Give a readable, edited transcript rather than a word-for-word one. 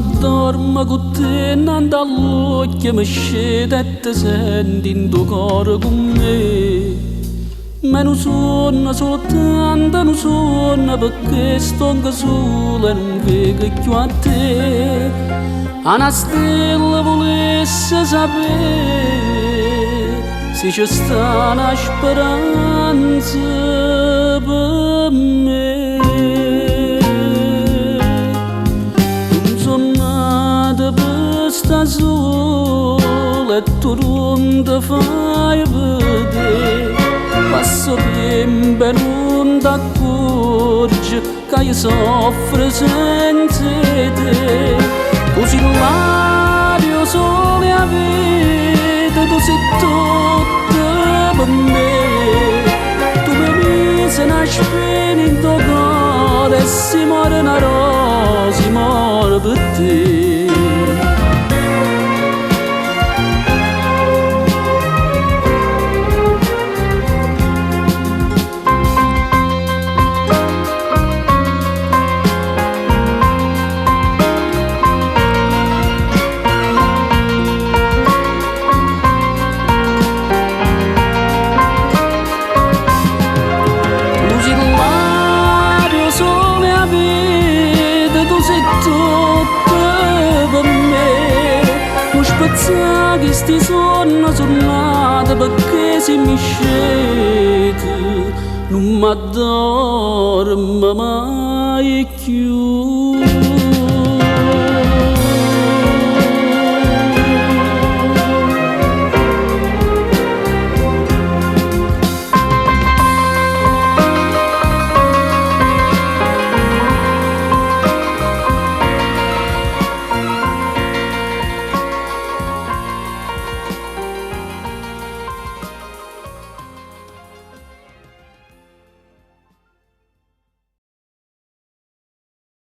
m'addormo con te innanzi all'occhio mi scende e ti senti in tuo cuore con me. Ma non sono soltanto, non sono perché sto anche sola e non vedo più a te. Una stella volesse sapere se c'è sta una speranza per me. Non sono nata per sta sola e tu non ti fai vedere. Passo tempo e non ti accorgi che io soffro senza te. Tu sei l'aria, sole e vita, tu sei tutto per me. Tu mi misi una spina in tuo cuore e si muore una rosa, si muore per te. Che sti sonno tornate perché se mi scete non m'addormo mai più.